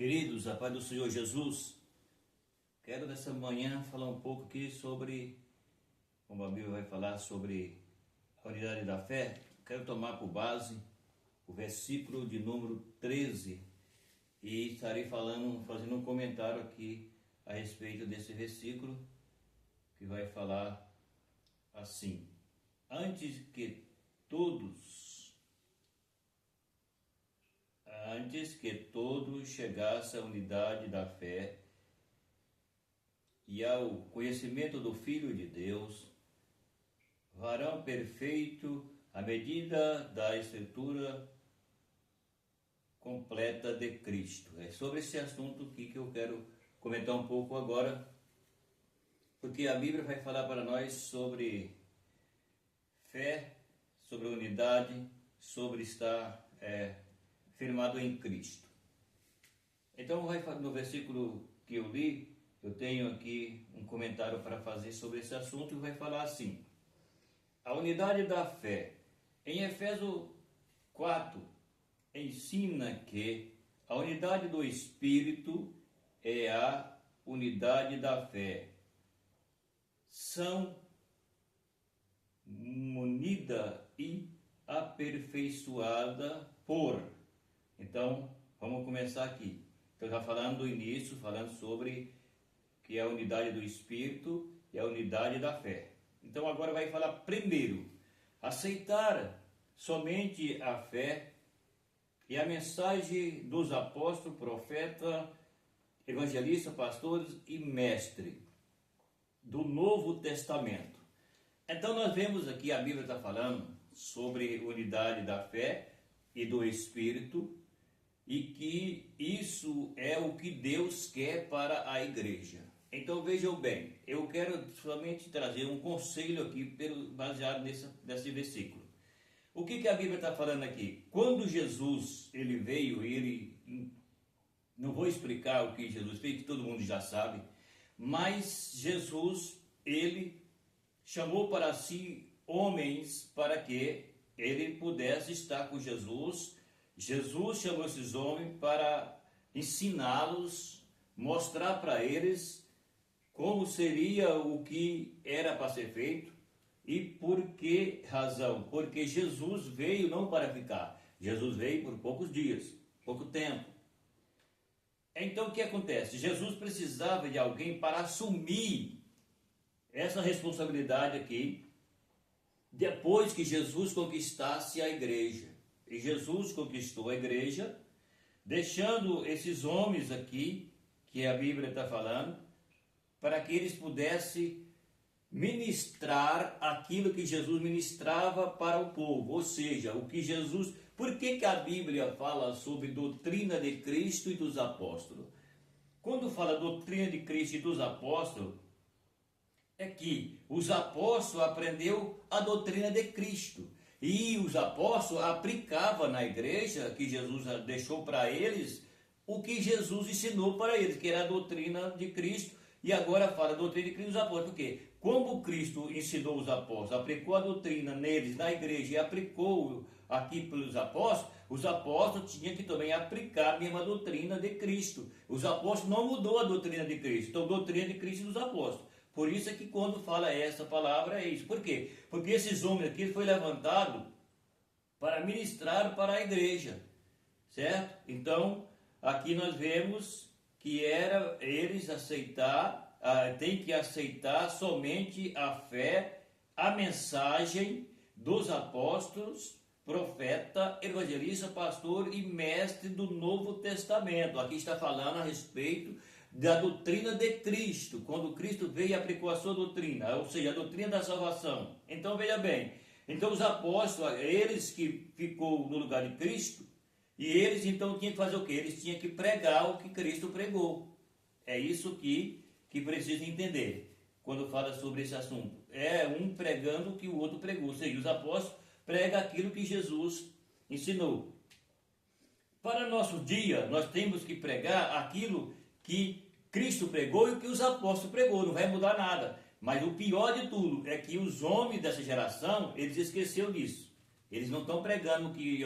Queridos, a paz do Senhor Jesus, quero nessa manhã falar um pouco aqui sobre, como a Bíblia vai falar sobre a unidade da fé. Quero tomar por base o versículo de número 13 e estarei fazendo um comentário aqui a respeito desse versículo, que vai falar assim: Antes que todos chegassem à unidade da fé e ao conhecimento do Filho de Deus, varão perfeito à medida da estatura completa de Cristo. É sobre esse assunto aqui que eu quero comentar um pouco agora, porque a Bíblia vai falar para nós sobre fé, sobre unidade, sobre estar firmado em Cristo. Então, no versículo que eu li, eu tenho aqui um comentário para fazer sobre esse assunto e vai falar assim: a unidade da fé. Em Efésios 4, ensina que a unidade do Espírito é a unidade da fé. São unida e aperfeiçoada por. Então, vamos começar aqui. Então, já falando do início, falando sobre que é a unidade do Espírito e a unidade da fé. Então, agora vai falar primeiro, aceitar somente a fé e a mensagem dos apóstolos, profeta, evangelista, pastores e mestre do Novo Testamento. Então, nós vemos aqui, a Bíblia está falando sobre unidade da fé e do Espírito, e que isso é o que Deus quer para a igreja. Então vejam bem, eu quero somente trazer um conselho aqui baseado nesse versículo. O que a Bíblia está falando aqui? Quando Jesus ele veio, não vou explicar o que Jesus fez, que todo mundo já sabe, mas Jesus ele chamou para si homens para que ele pudesse estar com Jesus. Jesus chamou esses homens para ensiná-los, mostrar para eles como seria o que era para ser feito e por que razão. Porque Jesus veio não para ficar, Jesus veio por poucos dias, pouco tempo. Então o que acontece? Jesus precisava de alguém para assumir essa responsabilidade aqui, depois que Jesus conquistasse a igreja. E Jesus conquistou a igreja, deixando esses homens aqui, que a Bíblia está falando, para que eles pudessem ministrar aquilo que Jesus ministrava para o povo. Ou seja, o que Jesus... Por que a Bíblia fala sobre doutrina de Cristo e dos apóstolos? Quando fala doutrina de Cristo e dos apóstolos, é que os apóstolos aprenderam a doutrina de Cristo. E os apóstolos aplicavam na igreja, que Jesus deixou para eles, o que Jesus ensinou para eles, que era a doutrina de Cristo. E agora fala a doutrina de Cristo dos apóstolos. Por quê? Como Cristo ensinou os apóstolos, aplicou a doutrina neles, na igreja, e aplicou aqui pelos apóstolos, os apóstolos tinham que também aplicar a mesma doutrina de Cristo. Os apóstolos não mudou a doutrina de Cristo, então a doutrina de Cristo dos apóstolos. Por isso é que quando fala essa palavra é isso. Por quê? Porque esses homens aqui foi levantado para ministrar para a igreja, certo? Então, aqui nós vemos que era eles tem que aceitar somente a fé, a mensagem dos apóstolos, profeta, evangelista, pastor e mestre do Novo Testamento. Aqui está falando a respeito da doutrina de Cristo, quando Cristo veio e aplicou a sua doutrina, ou seja, a doutrina da salvação. Então veja bem, então os apóstolos, eles que ficou no lugar de Cristo, e eles então tinham que fazer o quê? Eles tinham que pregar o que Cristo pregou. É isso que precisa entender quando fala sobre esse assunto. É um pregando o que o outro pregou, ou seja, os apóstolos pregam aquilo que Jesus ensinou. Para nosso dia, nós temos que pregar aquilo que Cristo pregou e o que os apóstolos pregou, não vai mudar nada. Mas o pior de tudo é que os homens dessa geração, eles esqueceram disso. Eles não estão pregando o que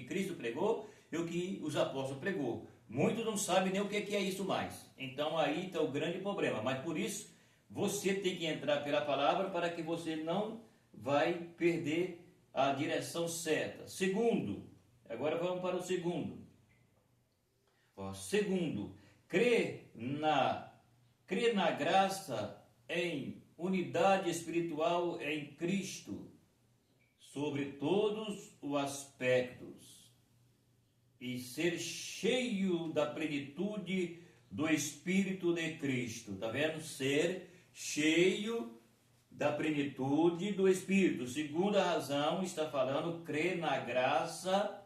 Cristo pregou e o que os apóstolos pregou. Muitos não sabem nem o que é isso mais. Então aí está o grande problema. Mas por isso você tem que entrar pela palavra para que você não vai perder a direção certa. Segundo, agora vamos para o segundo. Segundo, crer na graça em unidade espiritual em Cristo, sobre todos os aspectos, e ser cheio da plenitude do Espírito de Cristo. Está vendo? Ser cheio da plenitude do Espírito. Segunda razão, está falando crer na graça,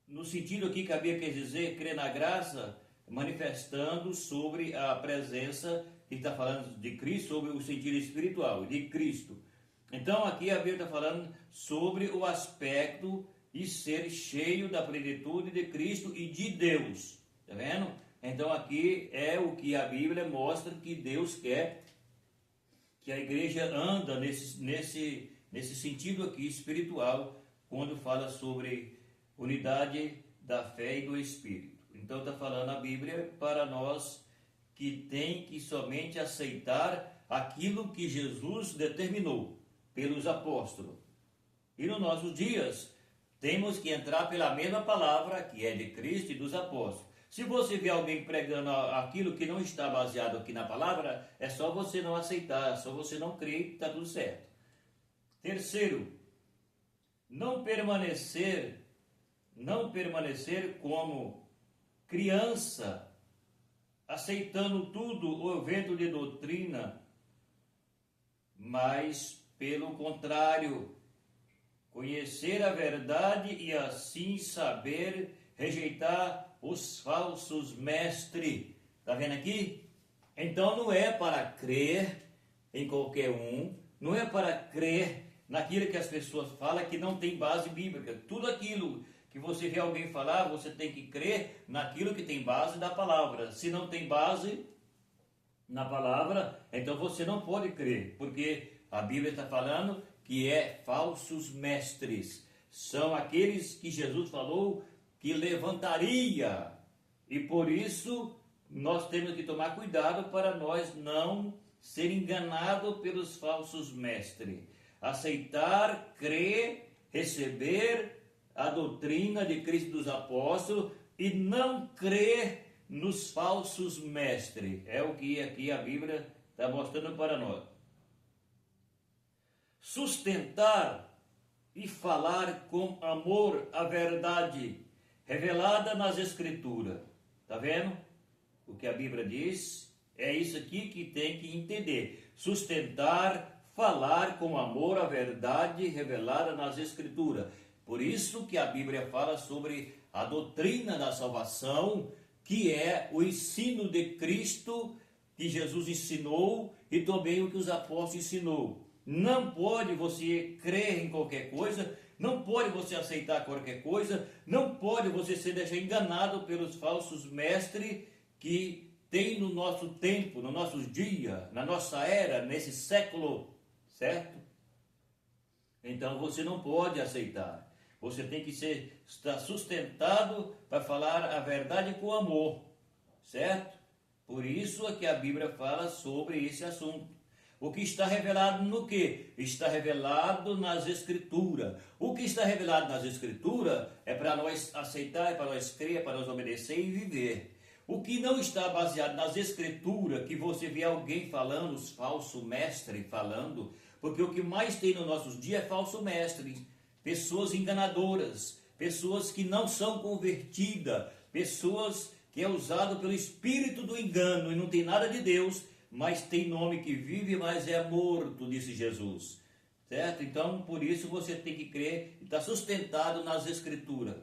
no sentido aqui que a Bíblia quer dizer, crer na graça, manifestando sobre a presença, que está falando de Cristo, sobre o sentido espiritual, de Cristo. Então aqui a Bíblia está falando sobre o aspecto de ser cheio da plenitude de Cristo e de Deus. Está vendo? Então aqui é o que a Bíblia mostra que Deus quer que a igreja anda nesse sentido aqui espiritual, quando fala sobre unidade da fé e do Espírito. Então está falando a Bíblia para nós que tem que somente aceitar aquilo que Jesus determinou pelos apóstolos. E nos nossos dias temos que entrar pela mesma palavra que é de Cristo e dos apóstolos. Se você vê alguém pregando aquilo que não está baseado aqui na palavra, é só você não aceitar, é só você não crer que está tudo certo. Terceiro, não permanecer como criança, aceitando tudo o vento de doutrina, mas pelo contrário, conhecer a verdade e assim saber rejeitar os falsos mestres. Está vendo aqui? Então não é para crer em qualquer um, não é para crer naquilo que as pessoas falam que não tem base bíblica. Tudo aquilo que você vê alguém falar, você tem que crer naquilo que tem base da palavra. Se não tem base na palavra, então você não pode crer, porque a Bíblia está falando que é falsos mestres. São aqueles que Jesus falou que levantaria. E por isso nós temos que tomar cuidado para nós não ser enganados pelos falsos mestres. Aceitar, crer, receber a doutrina de Cristo dos apóstolos e não crer nos falsos mestres. É o que aqui a Bíblia está mostrando para nós. Sustentar e falar com amor a verdade revelada nas Escrituras. Está vendo? O que a Bíblia diz é isso aqui que tem que entender. Sustentar, falar com amor a verdade revelada nas Escrituras. Por isso que a Bíblia fala sobre a doutrina da salvação, que é o ensino de Cristo, que Jesus ensinou, e também o que os apóstolos ensinou. Não pode você crer em qualquer coisa, não pode você aceitar qualquer coisa, não pode você se deixar enganado pelos falsos mestres que tem no nosso tempo, no nosso dia, na nossa era, nesse século, certo? Então você não pode aceitar. Você tem que estar sustentado para falar a verdade com amor, certo? Por isso é que a Bíblia fala sobre esse assunto. O que está revelado no quê? Está revelado nas Escrituras. O que está revelado nas Escrituras é para nós aceitar, é para nós crer, é para nós obedecer e viver. O que não está baseado nas Escrituras, que você vê alguém falando, os falsos mestres falando, porque o que mais tem nos nossos dias é falso mestre, pessoas enganadoras, pessoas que não são convertidas, pessoas que é usado pelo espírito do engano e não tem nada de Deus, mas tem nome que vive, mas é morto, disse Jesus. Certo? Então, por isso você tem que crer e estar sustentado nas Escrituras.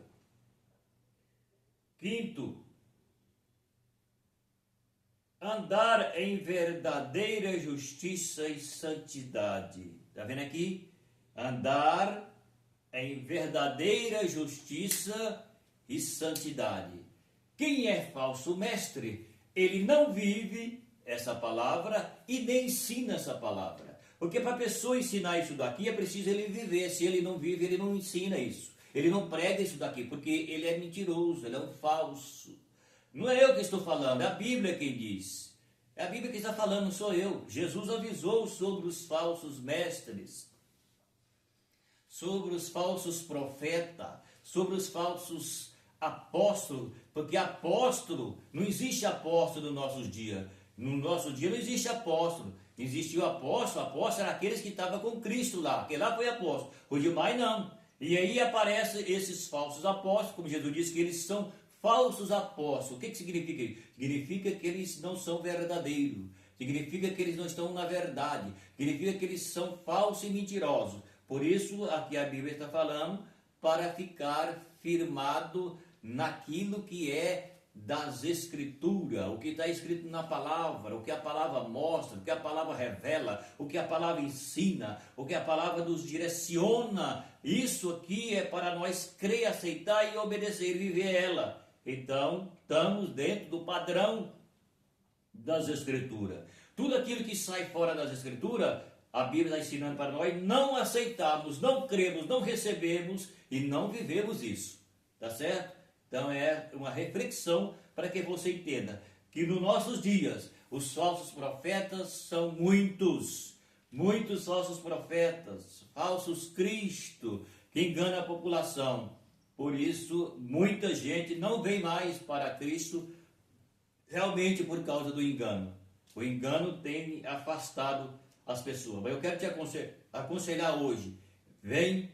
Quinto, andar em verdadeira justiça e santidade. Está vendo aqui? Andar em verdadeira justiça e santidade. Quem é falso mestre, ele não vive essa palavra e nem ensina essa palavra. Porque para a pessoa ensinar isso daqui é preciso ele viver. Se ele não vive, ele não ensina isso. Ele não prega isso daqui, porque ele é mentiroso, ele é um falso. Não é eu que estou falando, é a Bíblia quem diz. É a Bíblia que está falando, não sou eu. Jesus avisou sobre os falsos mestres, sobre os falsos profetas, sobre os falsos apóstolos, porque apóstolo, não existe apóstolo nos nossos dias. No nosso dia não existe apóstolo. Existiu apóstolo era aqueles que estavam com Cristo lá, aquele lá foi apóstolo. O demais não. E aí aparecem esses falsos apóstolos, como Jesus disse que eles são falsos apóstolos. O que significa isso? Significa que eles não são verdadeiros. Significa que eles não estão na verdade. Significa que eles são falsos e mentirosos. Por isso, aqui a Bíblia está falando para ficar firmado naquilo que é das Escrituras, o que está escrito na palavra, o que a palavra mostra, o que a palavra revela, o que a palavra ensina, o que a palavra nos direciona. Isso aqui é para nós crer, aceitar e obedecer e viver ela. Então, estamos dentro do padrão das Escrituras. Tudo aquilo que sai fora das Escrituras, a Bíblia está ensinando para nós, não aceitamos, não cremos, não recebemos e não vivemos isso. Tá certo? Então é uma reflexão para que você entenda que nos nossos dias os falsos profetas são muitos falsos profetas, falsos Cristo, que enganam a população. Por isso, muita gente não vem mais para Cristo realmente por causa do engano. O engano tem afastado as pessoas. Mas eu quero te aconselhar hoje, vem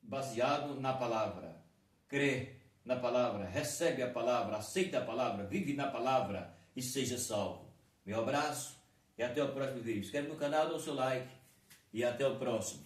baseado na palavra, crê na palavra, recebe a palavra, aceita a palavra, vive na palavra e seja salvo. Meu abraço e até o próximo vídeo. Se inscreve no canal, dá o seu like e até o próximo.